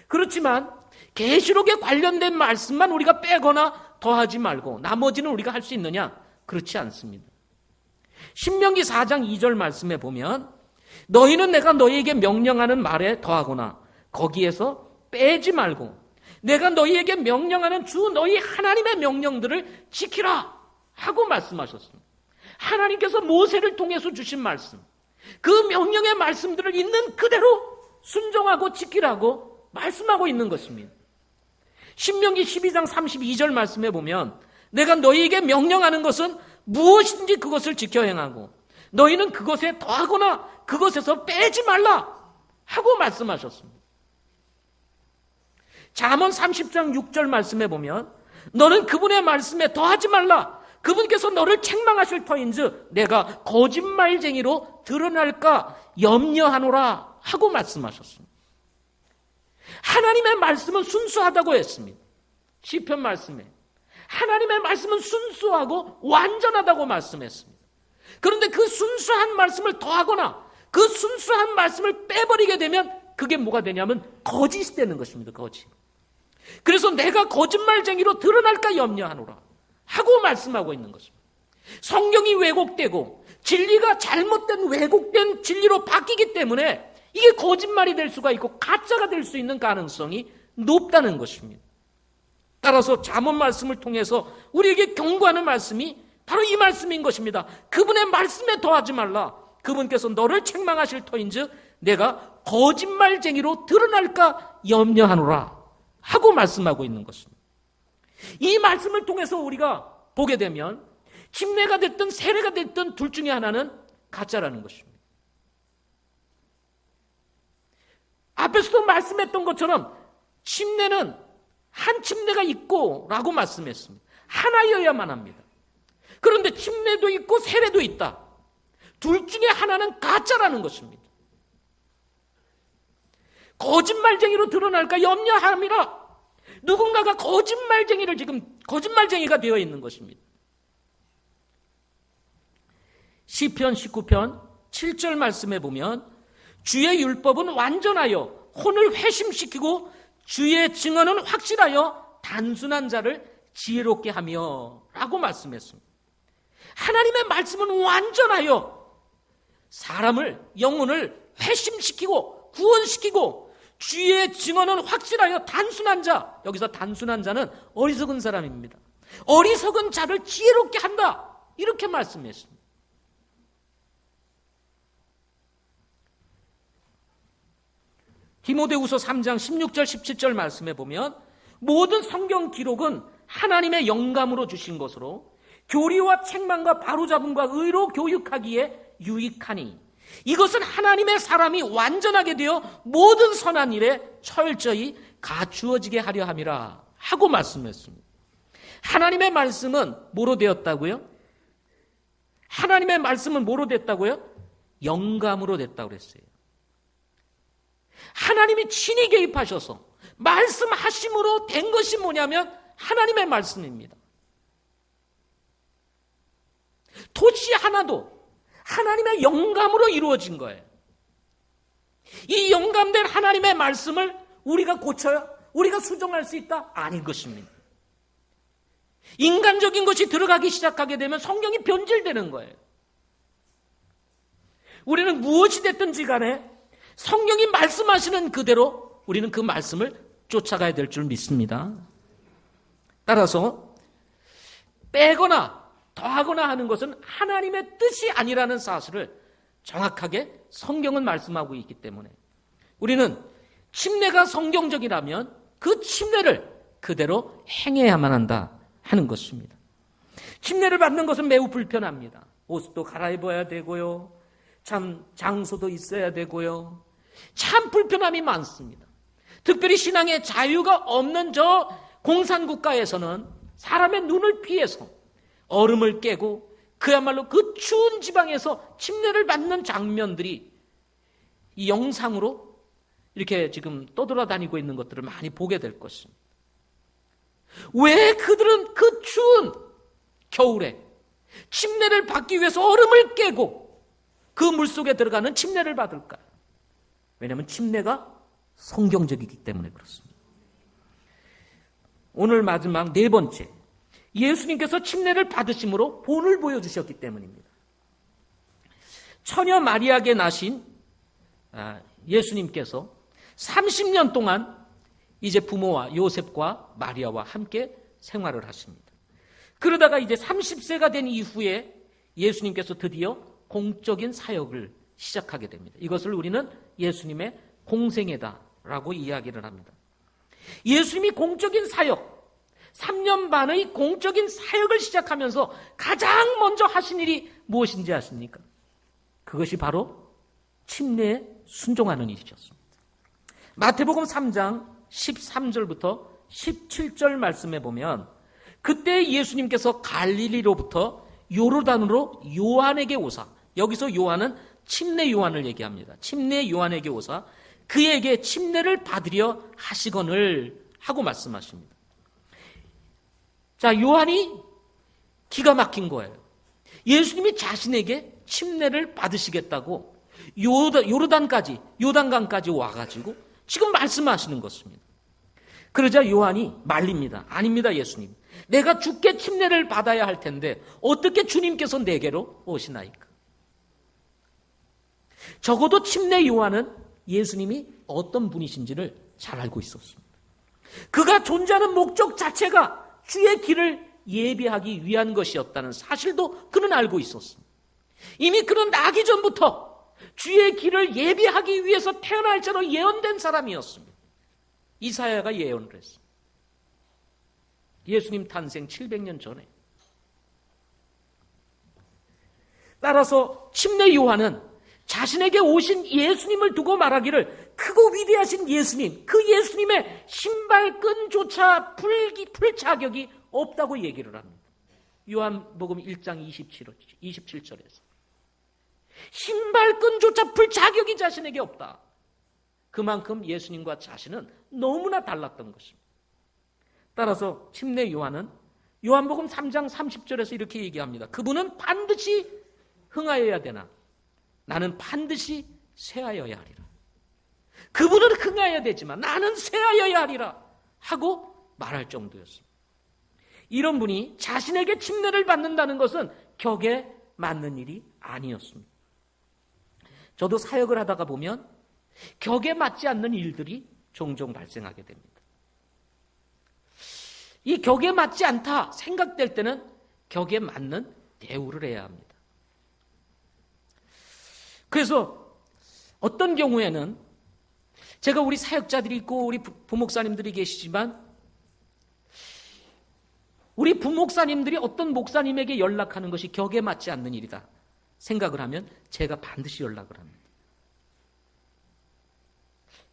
Speaker 1: 그렇지만 계시록에 관련된 말씀만 우리가 빼거나 더하지 말고 나머지는 우리가 할 수 있느냐? 그렇지 않습니다. 신명기 4장 2절 말씀에 보면 너희는 내가 너희에게 명령하는 말에 더하거나 거기에서 빼지 말고 내가 너희에게 명령하는 주 너희 하나님의 명령들을 지키라 하고 말씀하셨습니다. 하나님께서 모세를 통해서 주신 말씀, 그 명령의 말씀들을 있는 그대로 순종하고 지키라고 말씀하고 있는 것입니다. 신명기 12장 32절 말씀에 보면 내가 너희에게 명령하는 것은 무엇인지 그것을 지켜 행하고 너희는 그것에 더하거나 그것에서 빼지 말라 하고 말씀하셨습니다. 잠언 30장 6절 말씀에 보면 너는 그분의 말씀에 더하지 말라. 그분께서 너를 책망하실 터인즉 내가 거짓말쟁이로 드러날까 염려하노라 하고 말씀하셨습니다. 하나님의 말씀은 순수하다고 했습니다. 시편 말씀에 하나님의 말씀은 순수하고 완전하다고 말씀했습니다. 그런데 그 순수한 말씀을 더하거나 그 순수한 말씀을 빼버리게 되면 그게 뭐가 되냐면 거짓이 되는 것입니다. 거짓. 그래서 내가 거짓말쟁이로 드러날까 염려하노라 하고 말씀하고 있는 것입니다. 성경이 왜곡되고 진리가 잘못된 왜곡된 진리로 바뀌기 때문에 이게 거짓말이 될 수가 있고 가짜가 될 수 있는 가능성이 높다는 것입니다. 따라서 잠언 말씀을 통해서 우리에게 경고하는 말씀이 바로 이 말씀인 것입니다. 그분의 말씀에 더하지 말라. 그분께서 너를 책망하실 터인즉 내가 거짓말쟁이로 드러날까 염려하노라 하고 말씀하고 있는 것입니다. 이 말씀을 통해서 우리가 보게 되면 침례가 됐든 세례가 됐든 둘 중에 하나는 가짜라는 것입니다. 앞에서도 말씀했던 것처럼 침례는 한 침례가 있고 라고 말씀했습니다. 하나여야만 합니다. 그런데 침례도 있고 세례도 있다. 둘 중에 하나는 가짜라는 것입니다. 거짓말쟁이로 드러날까 염려함이라 누군가가 거짓말쟁이를 지금 거짓말쟁이가 되어 있는 것입니다. 시편 19편 7절 말씀에 보면 주의 율법은 완전하여 혼을 회심시키고 주의 증언은 확실하여 단순한 자를 지혜롭게 하며 라고 말씀했습니다. 하나님의 말씀은 완전하여 사람을 영혼을 회심시키고 구원시키고 주의 증언은 확실하여 단순한 자, 여기서 단순한 자는 어리석은 사람입니다. 어리석은 자를 지혜롭게 한다 이렇게 말씀했습니다. 디모데후서 3장 16절 17절 말씀에 보면 모든 성경 기록은 하나님의 영감으로 주신 것으로 교리와 책망과 바로잡음과 의로 교육하기에 유익하니 이것은 하나님의 사람이 완전하게 되어 모든 선한 일에 철저히 갖추어지게 하려 함이라 하고 말씀했습니다. 하나님의 말씀은 뭐로 되었다고요? 하나님의 말씀은 뭐로 됐다고요? 영감으로 됐다고 그랬어요. 하나님이 친히 개입하셔서 말씀하심으로 된 것이 뭐냐면 하나님의 말씀입니다. 토시 하나도 하나님의 영감으로 이루어진 거예요. 이 영감된 하나님의 말씀을 우리가 고쳐야 우리가 수정할 수 있다? 아닌 것입니다. 인간적인 것이 들어가기 시작하게 되면 성경이 변질되는 거예요. 우리는 무엇이 됐든지 간에 성경이 말씀하시는 그대로 우리는 그 말씀을 쫓아가야 될 줄 믿습니다. 따라서 빼거나 더하거나 하는 것은 하나님의 뜻이 아니라는 사실을 정확하게 성경은 말씀하고 있기 때문에 우리는 침례가 성경적이라면 그 침례를 그대로 행해야만 한다 하는 것입니다. 침례를 받는 것은 매우 불편합니다. 옷도 갈아입어야 되고요. 참 장소도 있어야 되고요. 참 불편함이 많습니다. 특별히 신앙의 자유가 없는 저 공산국가에서는 사람의 눈을 피해서 얼음을 깨고 그야말로 그 추운 지방에서 침례를 받는 장면들이 이 영상으로 이렇게 지금 떠돌아다니고 있는 것들을 많이 보게 될 것입니다. 왜 그들은 그 추운 겨울에 침례를 받기 위해서 얼음을 깨고 그 물속에 들어가는 침례를 받을까요? 왜냐하면 침례가 성경적이기 때문에 그렇습니다. 오늘 마지막 네 번째, 예수님께서 침례를 받으심으로 본을 보여주셨기 때문입니다. 처녀 마리아에게 나신 예수님께서 30년 동안 이제 부모와 요셉과 마리아와 함께 생활을 하십니다. 그러다가 이제 30세가 된 이후에 예수님께서 드디어 공적인 사역을 시작하게 됩니다. 이것을 우리는 예수님의 공생애다라고 이야기를 합니다. 예수님이 공적인 사역, 3년 반의 공적인 사역을 시작하면서 가장 먼저 하신 일이 무엇인지 아십니까? 그것이 바로 침례에 순종하는 일이었습니다. 마태복음 3장 13절부터 17절 말씀에 보면 그때 예수님께서 갈릴리로부터 요르단으로 요한에게 오사, 여기서 요한은 침례 요한을 얘기합니다. 침례 요한에게 오사 그에게 침례를 받으려 하시거늘 하고 말씀하십니다. 자, 요한이 기가 막힌 거예요. 예수님이 자신에게 침례를 받으시겠다고 요단강까지 와가지고 지금 말씀하시는 것입니다. 그러자 요한이 말립니다. 아닙니다, 예수님. 내가 주께 침례를 받아야 할 텐데 어떻게 주님께서 내게로 오시나이까? 적어도 침례 요한은 예수님이 어떤 분이신지를 잘 알고 있었습니다. 그가 존재하는 목적 자체가 주의 길을 예비하기 위한 것이었다는 사실도 그는 알고 있었습니다. 이미 그는 나기 전부터 주의 길을 예비하기 위해서 태어날 자로 예언된 사람이었습니다. 이사야가 예언을 했습니다. 예수님 탄생 700년 전에. 따라서 침례 요한은 자신에게 오신 예수님을 두고 말하기를 크고 위대하신 예수님, 그 예수님의 신발끈조차 풀 자격이 없다고 얘기를 합니다. 요한복음 1장 27절에서 신발끈조차 풀 자격이 자신에게 없다. 그만큼 예수님과 자신은 너무나 달랐던 것입니다. 따라서 침례 요한은 요한복음 3장 30절에서 이렇게 얘기합니다. 그분은 반드시 흥하여야 되나 나는 반드시 쇠하여야 하리라. 그분은 흥하여야 되지만 나는 쇠하여야 하리라 하고 말할 정도였습니다. 이런 분이 자신에게 침례를 받는다는 것은 격에 맞는 일이 아니었습니다. 저도 사역을 하다가 보면 격에 맞지 않는 일들이 종종 발생하게 됩니다. 이 격에 맞지 않다 생각될 때는 격에 맞는 대우를 해야 합니다. 그래서 어떤 경우에는 제가 우리 사역자들이 있고 우리 부목사님들이 계시지만 우리 부목사님들이 어떤 목사님에게 연락하는 것이 격에 맞지 않는 일이다 생각을 하면 제가 반드시 연락을 합니다.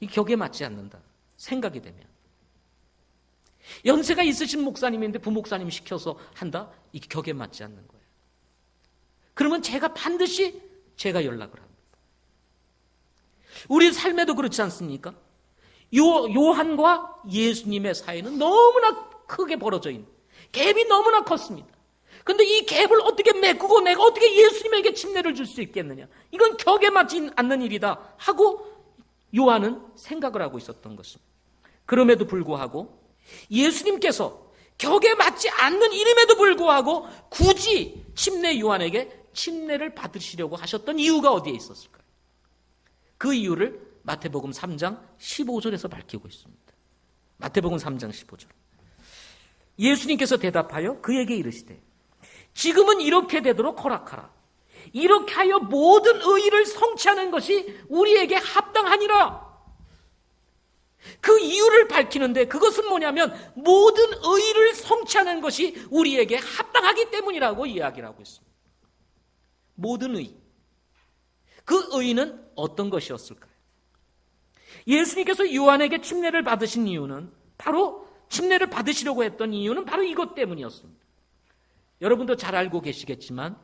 Speaker 1: 이 격에 맞지 않는다 생각이 되면 연세가 있으신 목사님인데 부목사님 시켜서 한다? 이게 격에 맞지 않는 거예요. 그러면 제가 반드시 연락을 합니다. 우리 삶에도 그렇지 않습니까? 요한과 예수님의 사이는 너무나 크게 벌어져 있는 갭이 너무나 컸습니다. 그런데 이 갭을 어떻게 메꾸고 내가 어떻게 예수님에게 침례를 줄 수 있겠느냐? 이건 격에 맞지 않는 일이다 하고 요한은 생각을 하고 있었던 것입니다. 그럼에도 불구하고 예수님께서 격에 맞지 않는 일임에도 불구하고 굳이 침례 요한에게 침례를 받으시려고 하셨던 이유가 어디에 있었을까요? 그 이유를 마태복음 3장 15절에서 밝히고 있습니다. 마태복음 3장 15절. 예수님께서 대답하여 그에게 이르시되 지금은 이렇게 되도록 허락하라. 이렇게 하여 모든 의의를 성취하는 것이 우리에게 합당하니라. 그 이유를 밝히는데 그것은 뭐냐면 모든 의의를 성취하는 것이 우리에게 합당하기 때문이라고 이야기를 하고 있습니다. 모든 의의. 그 의의는 어떤 것이었을까요? 예수님께서 요한에게 침례를 받으신 이유는 바로 침례를 받으시려고 했던 이유는 바로 이것 때문이었습니다. 여러분도 잘 알고 계시겠지만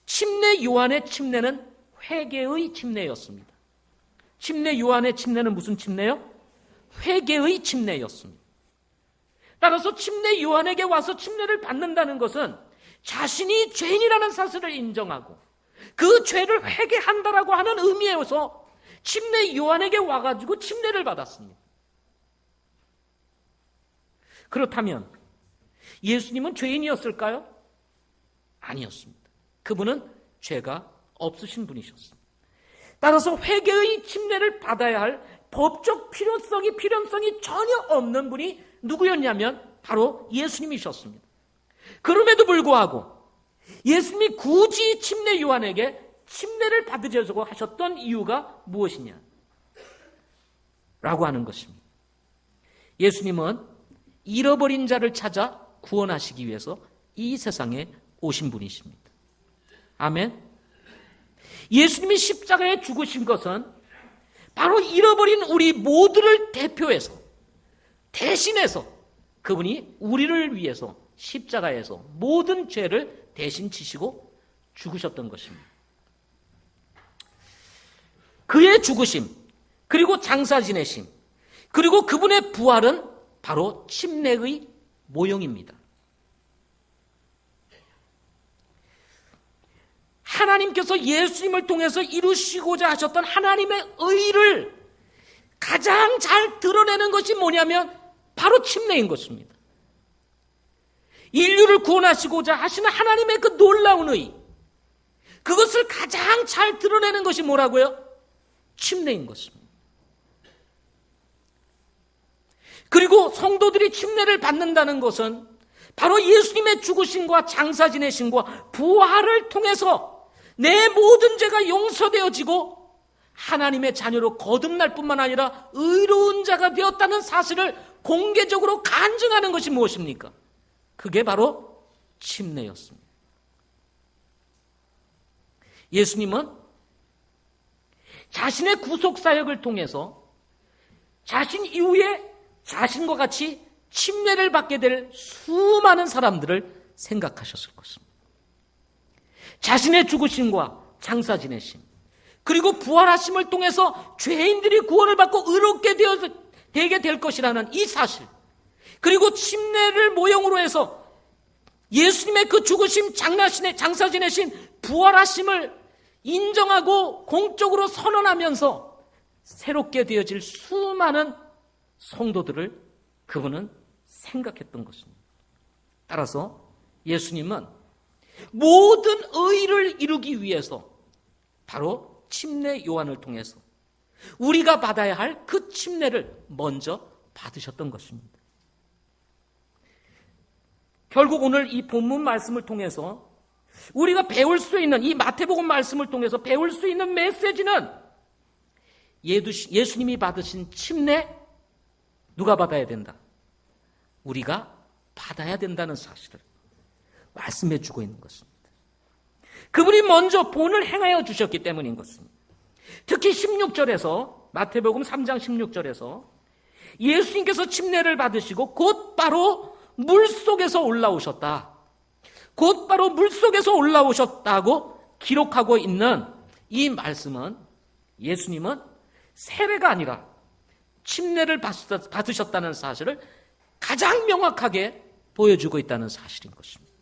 Speaker 1: 침례 요한의 침례는 회개의 침례였습니다. 침례 요한의 침례는 무슨 침례요? 회개의 침례였습니다. 따라서 침례 요한에게 와서 침례를 받는다는 것은 자신이 죄인이라는 사실을 인정하고 그 죄를 회개한다라고 하는 의미에서 침례 요한에게 와가지고 침례를 받았습니다. 그렇다면 예수님은 죄인이었을까요? 아니었습니다. 그분은 죄가 없으신 분이셨습니다. 따라서 회개의 침례를 받아야 할 법적 필연성이 전혀 없는 분이 누구였냐면 바로 예수님이셨습니다. 그럼에도 불구하고 예수님이 굳이 침례 요한에게 침례를 받으려고 하셨던 이유가 무엇이냐? 라고 하는 것입니다. 예수님은 잃어버린 자를 찾아 구원하시기 위해서 이 세상에 오신 분이십니다. 아멘. 예수님이 십자가에 죽으신 것은 바로 잃어버린 우리 모두를 대표해서, 대신해서 그분이 우리를 위해서 십자가에서 모든 죄를 대신 지시고 죽으셨던 것입니다. 그의 죽으심, 그리고 장사 지내심, 그리고 그분의 부활은 바로 침례의 모형입니다. 하나님께서 예수님을 통해서 이루시고자 하셨던 하나님의 의를 가장 잘 드러내는 것이 뭐냐면 바로 침례인 것입니다. 인류를 구원하시고자 하시는 하나님의 그 놀라운 의, 그것을 가장 잘 드러내는 것이 뭐라고요? 침례인 것입니다. 그리고 성도들이 침례를 받는다는 것은 바로 예수님의 죽으심과 장사 지내심과 부활을 통해서 내 모든 죄가 용서되어지고 하나님의 자녀로 거듭날 뿐만 아니라 의로운 자가 되었다는 사실을 공개적으로 간증하는 것이 무엇입니까? 그게 바로 침례였습니다. 예수님은 자신의 구속사역을 통해서 자신 이후에 자신과 같이 침례를 받게 될 수많은 사람들을 생각하셨을 것입니다. 자신의 죽으심과 장사 지내심, 그리고 부활하심을 통해서 죄인들이 구원을 받고 의롭게 되게 될 것이라는 이 사실, 그리고 침례를 모형으로 해서 예수님의 그 죽으심, 장사 지내심, 부활하심을 인정하고 공적으로 선언하면서 새롭게 되어질 수많은 성도들을 그분은 생각했던 것입니다. 따라서 예수님은 모든 의를 이루기 위해서 바로 침례 요한을 통해서 우리가 받아야 할 그 침례를 먼저 받으셨던 것입니다. 결국 오늘 이 본문 말씀을 통해서 우리가 배울 수 있는, 이 마태복음 말씀을 통해서 배울 수 있는 메시지는 예수님이 받으신 침례 누가 받아야 된다? 우리가 받아야 된다는 사실을 말씀해 주고 있는 것입니다. 그분이 먼저 본을 행하여 주셨기 때문인 것입니다. 특히 16절에서, 마태복음 3장 16절에서 예수님께서 침례를 받으시고 곧바로 물속에서 올라오셨다, 곧바로 물속에서 올라오셨다고 기록하고 있는 이 말씀은 예수님은 세례가 아니라 침례를 받으셨다는 사실을 가장 명확하게 보여주고 있다는 사실인 것입니다.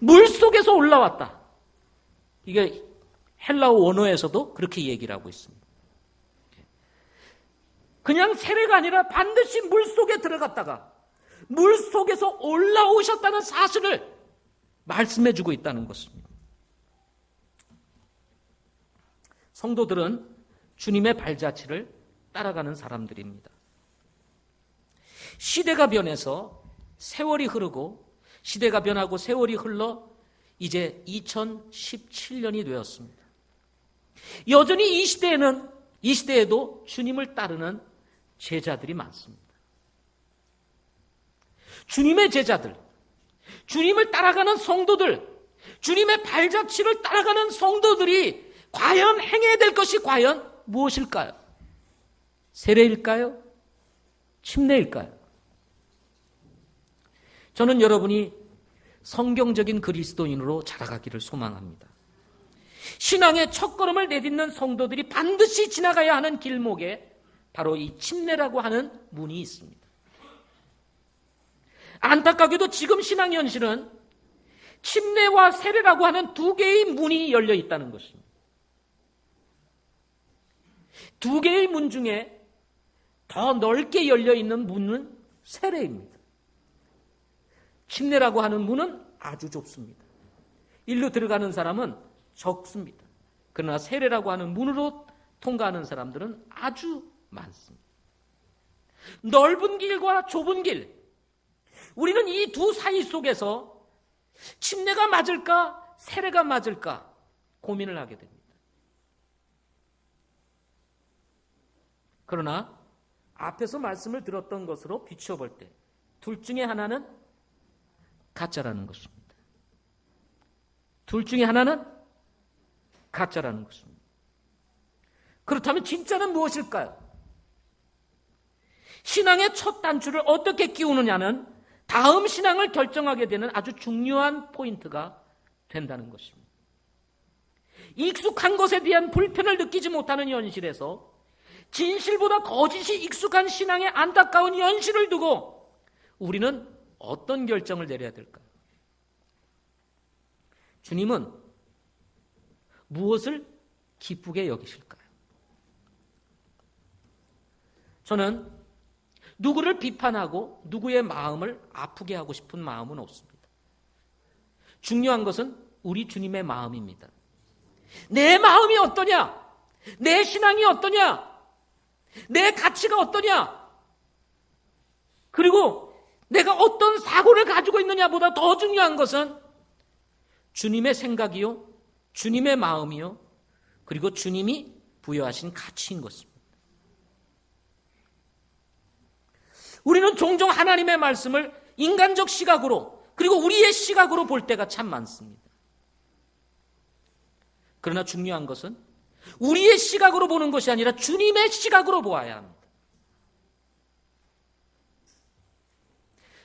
Speaker 1: 물속에서 올라왔다. 이게 헬라어 원어에서도 그렇게 얘기를 하고 있습니다. 그냥 세례가 아니라 반드시 물속에 들어갔다가 물속에서 올라오셨다는 사실을 말씀해 주고 있다는 것입니다. 성도들은 주님의 발자취를 따라가는 사람들입니다. 시대가 변해서 세월이 흐르고, 시대가 변하고 세월이 흘러 이제 2017년이 되었습니다. 여전히 이 시대에도 주님을 따르는 제자들이 많습니다. 주님의 제자들, 주님을 따라가는 성도들, 주님의 발자취를 따라가는 성도들이 과연 행해야 될 것이 과연 무엇일까요? 세례일까요? 침례일까요? 저는 여러분이 성경적인 그리스도인으로 자라가기를 소망합니다. 신앙의 첫걸음을 내딛는 성도들이 반드시 지나가야 하는 길목에 바로 이 침례라고 하는 문이 있습니다. 안타깝게도 지금 신앙 현실은 침례와 세례라고 하는 두 개의 문이 열려 있다는 것입니다. 두 개의 문 중에 더 넓게 열려 있는 문은 세례입니다. 침례라고 하는 문은 아주 좁습니다. 일로 들어가는 사람은 적습니다. 그러나 세례라고 하는 문으로 통과하는 사람들은 아주 많습니다. 넓은 길과 좁은 길, 우리는 이 두 사이 속에서 침례가 맞을까, 세례가 맞을까, 고민을 하게 됩니다. 그러나 앞에서 말씀을 들었던 것으로 비추어볼 때 둘 중에 하나는 가짜라는 것입니다. 둘 중에 하나는 가짜라는 것입니다. 그렇다면 진짜는 무엇일까요? 신앙의 첫 단추를 어떻게 끼우느냐는 다음 신앙을 결정하게 되는 아주 중요한 포인트가 된다는 것입니다. 익숙한 것에 대한 불편을 느끼지 못하는 현실에서 진실보다 거짓이 익숙한 신앙의 안타까운 현실을 두고 우리는 어떤 결정을 내려야 될까요? 주님은 무엇을 기쁘게 여기실까요? 저는 누구를 비판하고 누구의 마음을 아프게 하고 싶은 마음은 없습니다. 중요한 것은 우리 주님의 마음입니다. 내 마음이 어떠냐? 내 신앙이 어떠냐? 내 가치가 어떠냐? 그리고 내가 어떤 사고를 가지고 있느냐보다 더 중요한 것은 주님의 생각이요, 주님의 마음이요, 그리고 주님이 부여하신 가치인 것입니다. 우리는 종종 하나님의 말씀을 인간적 시각으로 그리고 우리의 시각으로 볼 때가 참 많습니다. 그러나 중요한 것은 우리의 시각으로 보는 것이 아니라 주님의 시각으로 보아야 합니다.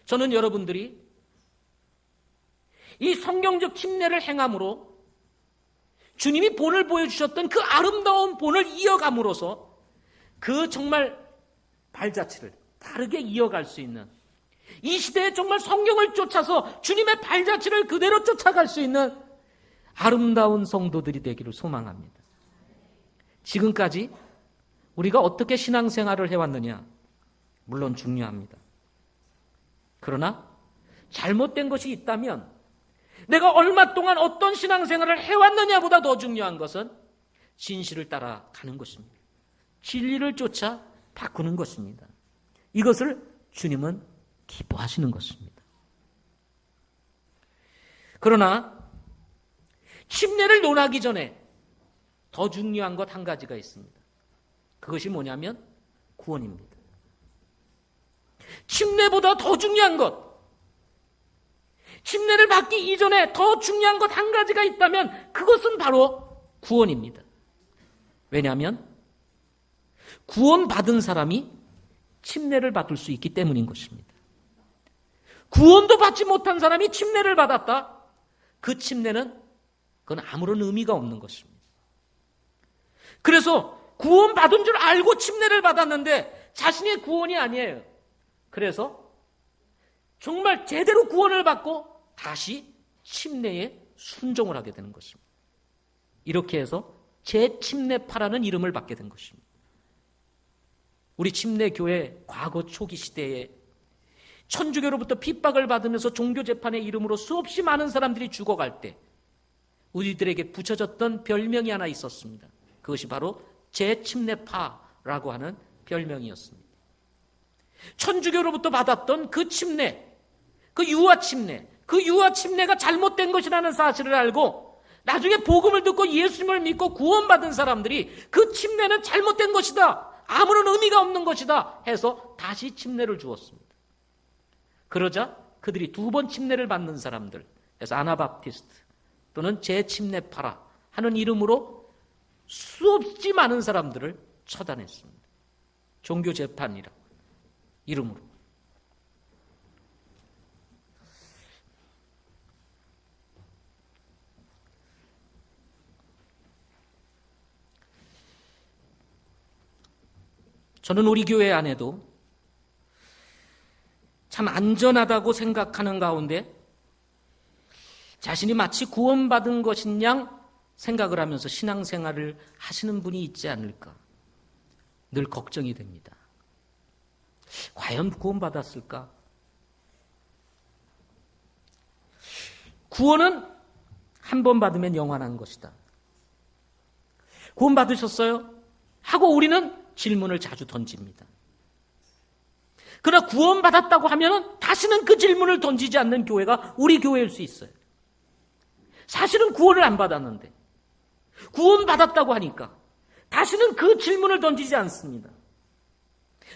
Speaker 1: 저는 여러분들이 이 성경적 침례를 행함으로 주님이 본을 보여주셨던 그 아름다운 본을 이어감으로써 그 정말 발자취를 다르게 이어갈 수 있는, 이 시대에 정말 성경을 쫓아서 주님의 발자취를 그대로 쫓아갈 수 있는 아름다운 성도들이 되기를 소망합니다. 지금까지 우리가 어떻게 신앙생활을 해왔느냐, 물론 중요합니다. 그러나 잘못된 것이 있다면 내가 얼마 동안 어떤 신앙생활을 해왔느냐보다 더 중요한 것은 진실을 따라가는 것입니다. 진리를 쫓아 바꾸는 것입니다. 이것을 주님은 기뻐하시는 것입니다. 그러나 침례를 논하기 전에 더 중요한 것 한 가지가 있습니다. 그것이 뭐냐면 구원입니다. 침례보다 더 중요한 것, 침례를 받기 이전에 더 중요한 것 한 가지가 있다면 그것은 바로 구원입니다. 왜냐하면 구원받은 사람이 침례를 받을 수 있기 때문인 것입니다. 구원도 받지 못한 사람이 침례를 받았다? 그 침례는 그건 아무런 의미가 없는 것입니다. 그래서 구원받은 줄 알고 침례를 받았는데 자신의 구원이 아니에요. 그래서 정말 제대로 구원을 받고 다시 침례에 순종을 하게 되는 것입니다. 이렇게 해서 재침례파라는 이름을 받게 된 것입니다. 우리 침례교회 과거 초기 시대에 천주교로부터 핍박을 받으면서 종교재판의 이름으로 수없이 많은 사람들이 죽어갈 때 우리들에게 붙여졌던 별명이 하나 있었습니다. 그것이 바로 재침례파라고 하는 별명이었습니다. 천주교로부터 받았던 그 침례, 그 유아침례, 그 유아침례가 잘못된 것이라는 사실을 알고 나중에 복음을 듣고 예수님을 믿고 구원받은 사람들이 그 침례는 잘못된 것이다, 아무런 의미가 없는 것이다 해서 다시 침례를 주었습니다. 그러자 그들이 두 번 침례를 받는 사람들, 그래서 아나바프티스트 또는 재침례파라 하는 이름으로 수없이 많은 사람들을 처단했습니다. 종교재판이라 이름으로. 저는 우리 교회 안에도 참 안전하다고 생각하는 가운데 자신이 마치 구원받은 것인 양 생각을 하면서 신앙생활을 하시는 분이 있지 않을까 늘 걱정이 됩니다. 과연 구원받았을까? 구원은 한 번 받으면 영원한 것이다. 구원받으셨어요? 하고 우리는 질문을 자주 던집니다. 그러나 구원받았다고 하면 다시는 그 질문을 던지지 않는 교회가 우리 교회일 수 있어요. 사실은 구원을 안 받았는데 구원받았다고 하니까 다시는 그 질문을 던지지 않습니다.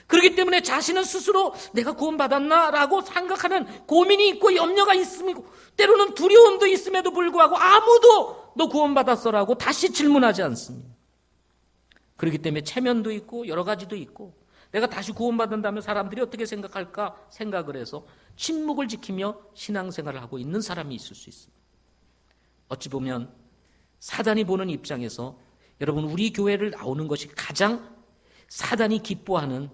Speaker 1: 그렇기 때문에 자신은 스스로 내가 구원받았나? 라고 생각하는 고민이 있고 염려가 있으면 때로는 두려움도 있음에도 불구하고 아무도 너 구원받았어? 라고 다시 질문하지 않습니다. 그렇기 때문에 체면도 있고 여러 가지도 있고 내가 다시 구원받는다면 사람들이 어떻게 생각할까 생각을 해서 침묵을 지키며 신앙생활을 하고 있는 사람이 있을 수 있습니다. 어찌 보면 사단이 보는 입장에서 여러분 우리 교회를 나오는 것이 가장 사단이 기뻐하는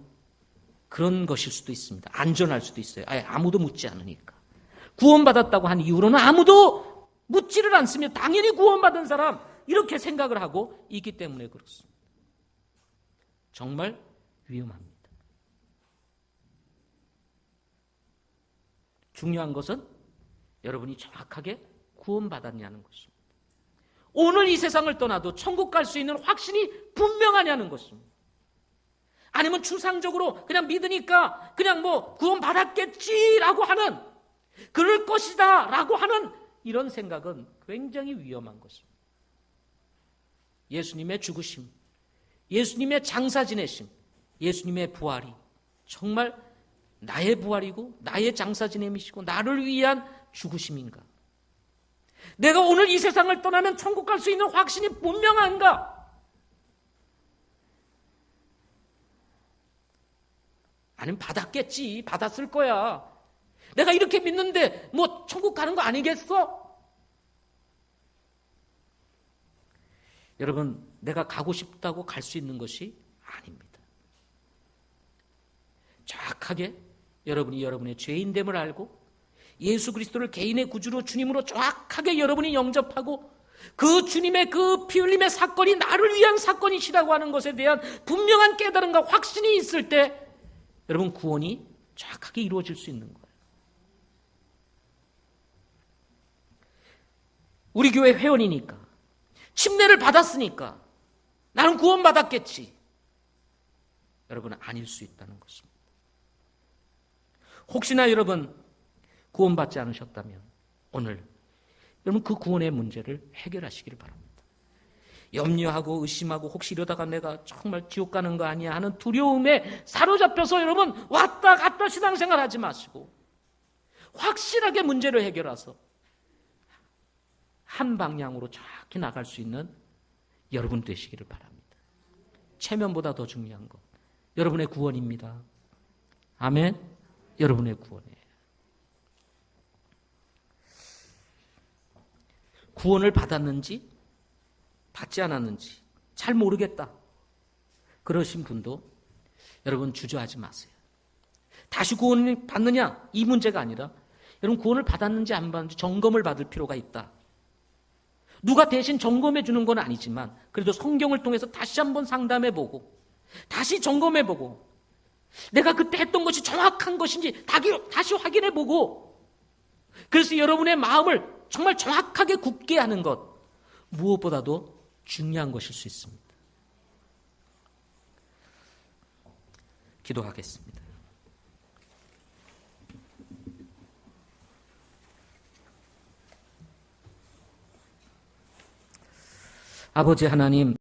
Speaker 1: 그런 것일 수도 있습니다. 안전할 수도 있어요. 아무도 묻지 않으니까. 구원받았다고 한 이후로는 아무도 묻지를 않으며 당연히 구원받은 사람 이렇게 생각을 하고 있기 때문에 그렇습니다. 정말 위험합니다. 중요한 것은 여러분이 정확하게 구원받았냐는 것입니다. 오늘 이 세상을 떠나도 천국 갈 수 있는 확신이 분명하냐는 것입니다. 아니면 추상적으로 그냥 믿으니까 그냥 뭐 구원받았겠지라고 하는 그럴 것이다 라고 하는 이런 생각은 굉장히 위험한 것입니다. 예수님의 죽으심, 예수님의 장사 지내심, 예수님의 부활이 정말 나의 부활이고 나의 장사 지내심이시고 나를 위한 죽으심인가? 내가 오늘 이 세상을 떠나면 천국 갈 수 있는 확신이 분명한가? 아니면 받았겠지, 받았을 거야. 내가 이렇게 믿는데 뭐 천국 가는 거 아니겠어? 여러분, 내가 가고 싶다고 갈 수 있는 것이 아닙니다. 정확하게 여러분이 여러분의 죄인됨을 알고 예수 그리스도를 개인의 구주로 주님으로 정확하게 여러분이 영접하고 그 주님의 그 피 흘림의 사건이 나를 위한 사건이시라고 하는 것에 대한 분명한 깨달음과 확신이 있을 때 여러분 구원이 정확하게 이루어질 수 있는 거예요. 우리 교회 회원이니까 침례를 받았으니까 나는 구원받았겠지. 여러분은 아닐 수 있다는 것입니다. 혹시나 여러분 구원받지 않으셨다면 오늘 여러분 그 구원의 문제를 해결하시기를 바랍니다. 염려하고 의심하고 혹시 이러다가 내가 정말 지옥 가는 거 아니야 하는 두려움에 사로잡혀서 여러분 왔다 갔다 신앙생활 하지 마시고 확실하게 문제를 해결해서 한 방향으로 정확히 나갈 수 있는 여러분 되시기를 바랍니다. 체면보다 더 중요한 것 여러분의 구원입니다. 아멘. 여러분의 구원이에요. 구원을 받았는지 받지 않았는지 잘 모르겠다. 그러신 분도 여러분 주저하지 마세요. 다시 구원을 받느냐 이 문제가 아니라 여러분 구원을 받았는지 안 받았는지 점검을 받을 필요가 있다. 누가 대신 점검해 주는 건 아니지만 그래도 성경을 통해서 다시 한번 상담해보고 다시 점검해보고 내가 그때 했던 것이 정확한 것인지 다시 확인해보고 그래서 여러분의 마음을 정말 정확하게 굳게 하는 것 무엇보다도 중요한 것일 수 있습니다. 기도하겠습니다. 아버지 하나님